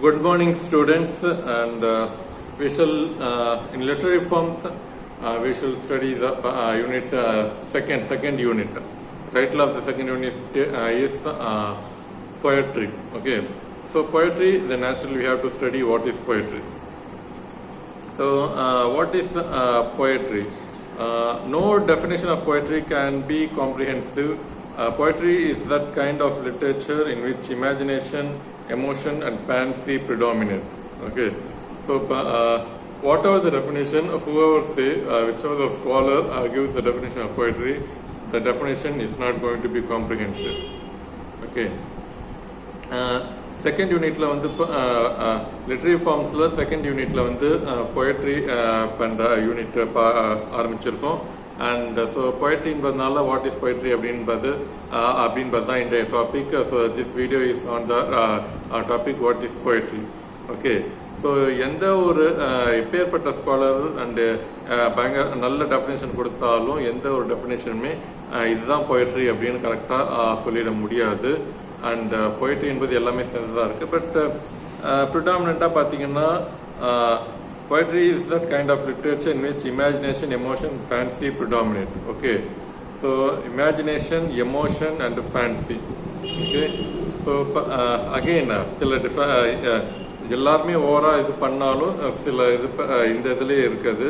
Good morning, students, and we shall, in literary forms, we shall study the unit second unit. Title of the second unit is poetry. Okay, so poetry. Then naturally we have to study what is poetry. So, what is poetry? No definition of poetry can be comprehensive. Poetry is that kind of literature in which imagination, emotion and fancy predominate. Okay, so whatever the definition, whoever say, whichever the scholar gives the definition of poetry, the definition is not going to be comprehensive. Okay. Second unitல வந்து literary ஃபார்ம்ஸ்ல second யூனிட்ல வந்து poetry பண்ற unit ஆரம்பிச்சிருக்கோம். And so போயட்ரின்றதுனால what is poetry அப்படின்றது தான் இந்த topic. So this video is on the topic what is poetry. Okay, so எந்த ஒரு எப்பேற்பட்ட ஸ்காலர் அண்டு பயங்கர நல்ல டெஃபினேஷன் கொடுத்தாலும் எந்த ஒரு டெஃபினேஷனுமே இதுதான் போயட்ரி அப்படின்னு கரெக்டாக சொல்லிட முடியாது. அண்ட் போயட்ரி என்பது எல்லாமே சேர்ந்ததாக இருக்குது. பட் ப்ரிடாமினண்ட்டாக பார்த்தீங்கன்னா poetry is that kind of literature in which imagination, emotion, fancy predominate. Okay, so imagination, emotion and fancy. Okay, so again சில எல்லாருமே ஓவரா இது பண்ணாலும் சில இது இந்த இதுலேயே இருக்குது.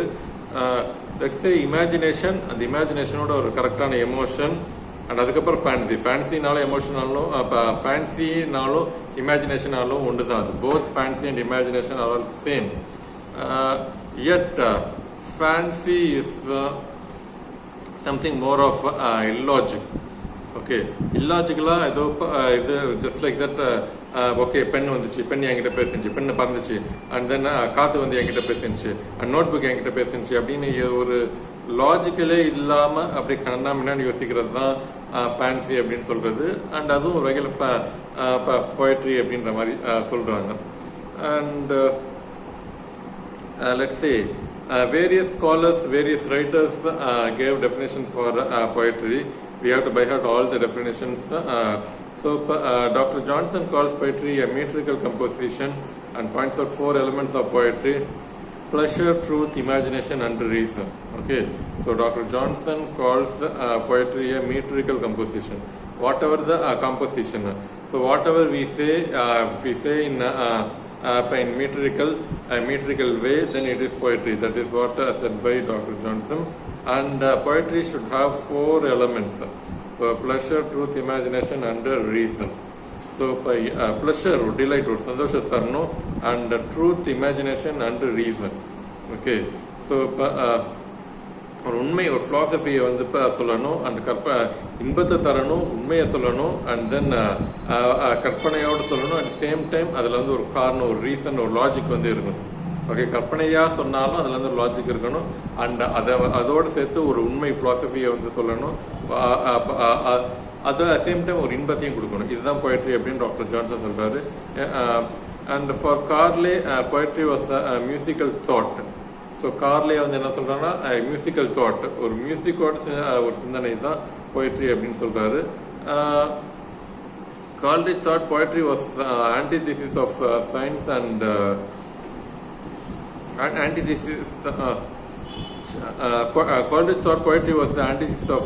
லெட்ஸ் சே இமேஜினேஷன், அந்த இமேஜினேஷனோட ஒரு கரெக்டான எமோஷன் அண்ட் அதுக்கப்புறம் ஃபேன்சினாலும் எமோஷனாலும் ஃபேன்சினாலும் இமேஜினேஷனாலும் ஒன்று தான். அது both fancy and imagination are all same. Yet fancy is something more of illogic. Okay, illogical ஏதோ இது just like that. ஓகே, பென் வந்துச்சு, பென் என்கிட்ட பேசிச்சு, பெண்ணு பறந்துச்சு, அண்ட் தென் காற்று வந்து என்கிட்ட பேசிச்சு, அண்ட் நோட் புக் என்கிட்ட பேசிச்சு அப்படின்னு ஒரு லாஜிக்கலே இல்லாமல் அப்படி கண்ணாமின்னு யோசிக்கிறது தான் ஃபேன்சி அப்படின்னு சொல்றது. அண்ட் அதுவும் ஒரு வகையில் போயட்ரி அப்படின்ற மாதிரி சொல்றாங்க. And let's say various scholars, various writers gave definitions for poetry. We have to by heart all the definitions. So Dr. Johnson calls poetry a metrical composition and points out 4 elements of poetry: pleasure, truth, imagination and reason. Okay, so Dr. Johnson calls poetry a metrical composition. Whatever the composition, so whatever we say, if we say in metrical way, then it is poetry. That is what said by Dr. Johnson. And poetry should have 4 elements: so pleasure, truth, imagination and reason. So pleasure, delight, sandosha tarno, and truth, imagination and reason. Okay, so ஒரு உண்மை, ஒரு ஃபிலாசபியை வந்து சொல்லணும், and இன்பத்தை தரணும், உண்மையை சொல்லணும், and then கற்பனையோடு சொல்லணும். அட் சேம் டைம் அதில் வந்து ஒரு காரணம், ஒரு ரீசன், ஒரு லாஜிக் வந்து இருக்கணும். ஓகே, கற்பனையாக சொன்னாலும் அதில் வந்து ஒரு லாஜிக் இருக்கணும். அண்ட் அதோடு சேர்த்து ஒரு உண்மை ஃபிலாசபியை வந்து சொல்லணும். அது அட் சேம் டைம் ஒரு இன்பத்தையும் கொடுக்கணும். இதுதான் போயட்ரி அப்படின்னு டாக்டர் ஜான்சன் சொல்கிறாரு. And for Carlyle poetry was musical thought. So Carlyle வந்து என்ன சொல்றாங்கன்னா மியூசிக்கல் தாட், ஒரு மியூசிக்கோட ஒரு சிந்தனை தான் போயட்ரி அப்படின்னு சொல்றாரு. Carlyle thought poetry was antithesis of science and antithesis. Coleridge thought poetry was the antithesis of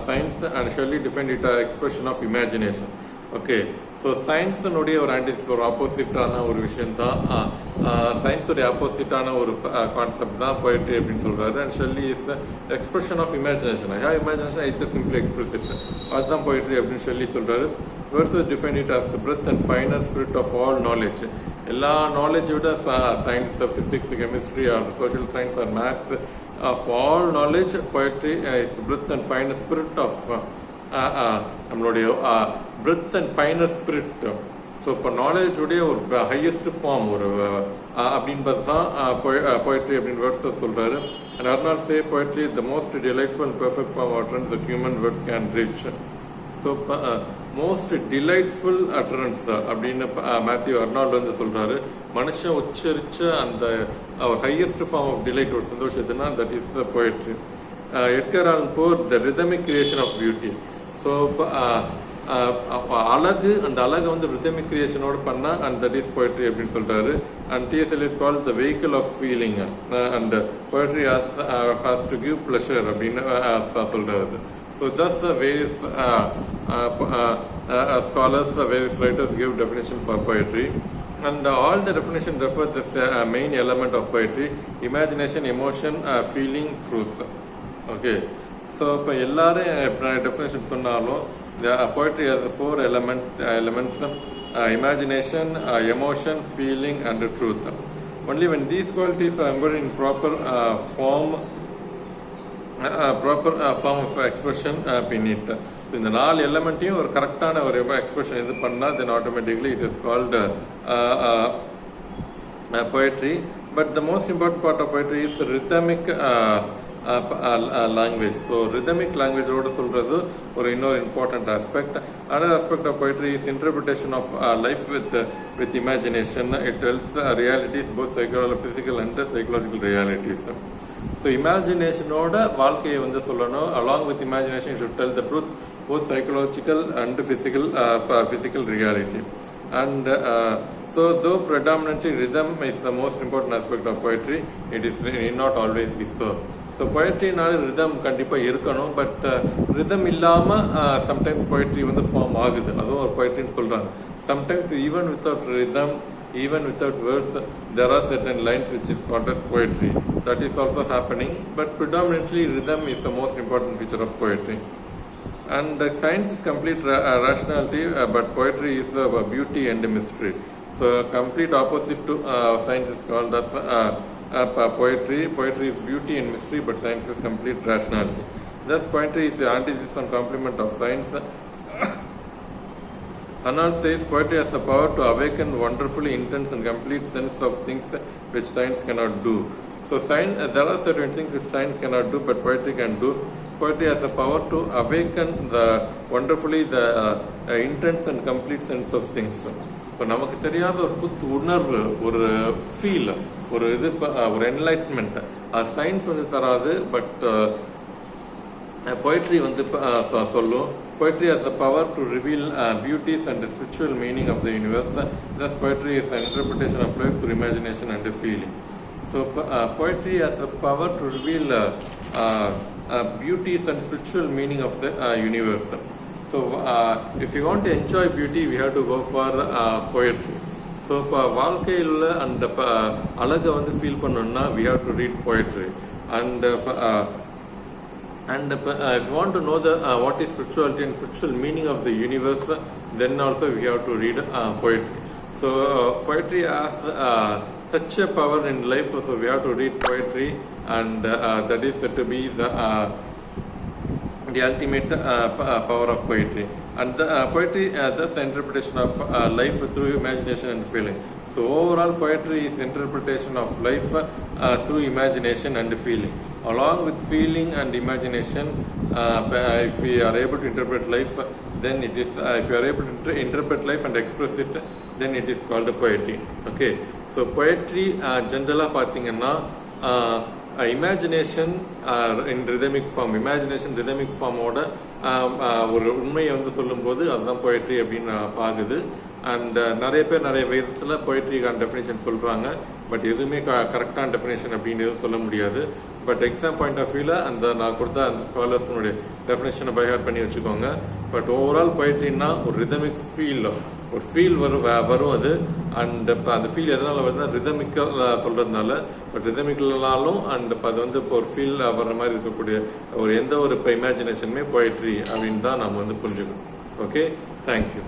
science and Shelley defined it as expression of imagination. Okay, so சயின்ஸினுடைய ஒரு ஆன்டிசிஸ், ஒரு ஆப்போசிட்டான ஒரு விஷயம் தான், சயின்ஸுடைய ஆப்போசிட்டான ஒரு கான்செப்ட் தான் போயட்ரி அப்படின்னு சொல்றாரு. And Shelley is expression of imagination. I have imagination, I just simply express it. அதுதான் போயட்ரி அப்படின்னு ஷெல்லி சொல்றாரு. Verses define it as the breadth and finer spirit of all knowledge. எல்லா நாலேஜை விட science, physics, chemistry R social science or maths, of all knowledge, poetry is breadth and finer spirit of நம்மளுடைய breadth and finer spirit. So இப்போ நாலேஜுடைய ஒரு highest form ஒரு அப்படின்றது தான் poetry அப்படின்னு வேர்ட்ஸ் சொல்றாரு. And Arnold say poetry the most delightful and perfect form utterance that human words can reach. So most delightful utterance அப்படின்னு Matthew Arnold வந்து சொல்றாரு. மனுஷன் உச்சரிச்ச அந்த ஹையஸ்ட் ஃபார்ம் ஆஃப் டிலைட், ஒரு சந்தோஷத்துனா that is poetry. Edgar Allan Poe the rhythmic creation of beauty. So அழகு, அந்த அழகை வந்து ரிதமிக் கிரியேஷனோட பண்ணா அண்ட் தட் இஸ் poetry அப்படின்னு சொல்றாரு. And T.S. Eliot called the vehicle of feeling and poetry has to give pleasure அப்படின்னு சொல்றாரு. So thus various scholars, various writers give definition for poetry, and all the definition refer to the main element of poetry: imagination, emotion, feeling, truth. Okay, so இப்போ எல்லாரும் definition சொன்னாலும் the poetry has four elements: imagination, emotion, feeling, and truth. Only when these qualities are embodied in proper form of expression beneath. So இந்த நாலு எலமெண்ட்டையும் ஒரு கரெக்டான ஒரு expression இது பண்ணா then automatically it is called poetry. But the most important part of poetry is rhythmic language. So rhythmic language ஓட சொல்றது ஒரு இன்னொரு important aspect. Another aspect of poetry is interpretation of life with imagination. It tells realities, both physical and psychological realities. So imagination oda வாழ்க்கையை வந்து சொல்லணும். Along with imagination you should tell the truth, both psychological and physical reality. And so though predominantly rhythm is the most important aspect of poetry, it need not always be so. So poetry நால rhythm கண்டிப்பா இருக்கணும். But rhythm இல்லாம sometimes poetry வந்து form ஆகுது, அதுவும் ஒரு poetryன்னு சொல்றாங்க. Sometimes even without rhythm, even without verse, there are certain lines which is called as poetry. That is also happening, but predominantly rhythm is the most important feature of poetry. And science is complete rationality, but poetry is beauty and mystery. So complete opposite to science is called as poetry. Poetry is beauty and mystery, but science is complete rationality. Thus poetry is the antithesis and complement of science. Arnold says poetry has the power to awaken wonderfully intense and complete sense of things which science cannot do. So science, there are certain things which science cannot do, but poetry can do. Poetry has the power to awaken the wonderfully the intense and complete sense of things. இப்போ நமக்கு தெரியாத ஒரு புத்து உணர்வு, ஒரு feel, ஒரு ஒரு enlightenment science வந்து தராது, பட் poetry வந்து சொல்லும். Poetry has the power to reveal beauties and the spiritual meaning of the universe. Thus poetry is an interpretation of life through imagination and feeling. So poetry has the power to reveal beauties and spiritual meaning of the universe. So if you want to enjoy beauty, we have to go for poetry. So வாழ்க்கையில் அந்த அழகை வந்து feel பண்ணணும்னா we have to read poetry. And if you want to know what is spirituality and spiritual meaning of the universe, then also we have to read poetry. So poetry has such a power in life, so we have to read poetry, and that is said to be the ultimate power of poetry. And the poetry thus the interpretation of life through imagination and feeling. So overall poetry is interpretation of life through imagination and feeling. Along with feeling and imagination, if we are able to interpret life, then it is if you are able to interpret life and express it, then it is called poetry. Okay, so poetry generally பார்த்தீங்கன்னா imagination in rhythmic form, imagination rhythmic form ஓட ஒரு உண்மையை வந்து சொல்லும்போது அதுதான் poetry அப்படின்னு பாக்குது. And நிறைய பேர் நிறைய விதத்தில் போய்ட்ரிக்கான டெஃபினேஷன் சொல்கிறாங்க, பட் எதுவுமே கரெக்டான டெஃபினேஷன் அப்படின்னு எதுவும் சொல்ல முடியாது. பட் எக்ஸாம் பாயிண்ட் ஆஃப் வியூவில் அந்த நான் கொடுத்த அந்த ஸ்காலர்ஸ்னுடைய டெஃபினேஷனை பைஹார்ட் பண்ணி வச்சுக்கோங்க. பட் ஓவரால் போய்ட்ரின்னா ஒரு ரிதமிக் ஃபீல், ஒரு ஃபீல் வரும் அது. அண்ட் அந்த ஃபீல் எதனால் வருதுன்னா ரிதமிக்கல் சொல்கிறதுனால, பட் ரிதமிக்கல்னாலும் அண்ட் அது வந்து இப்போ ஒரு ஃபீல் வர்ற மாதிரி இருக்கக்கூடிய ஒரு எந்த ஒரு இப்போ இமேஜினேஷனுமே போய்ட்ரி அப்படின்னு தான் நம்ம வந்து புரிஞ்சுக்கணும். Okay, thank you.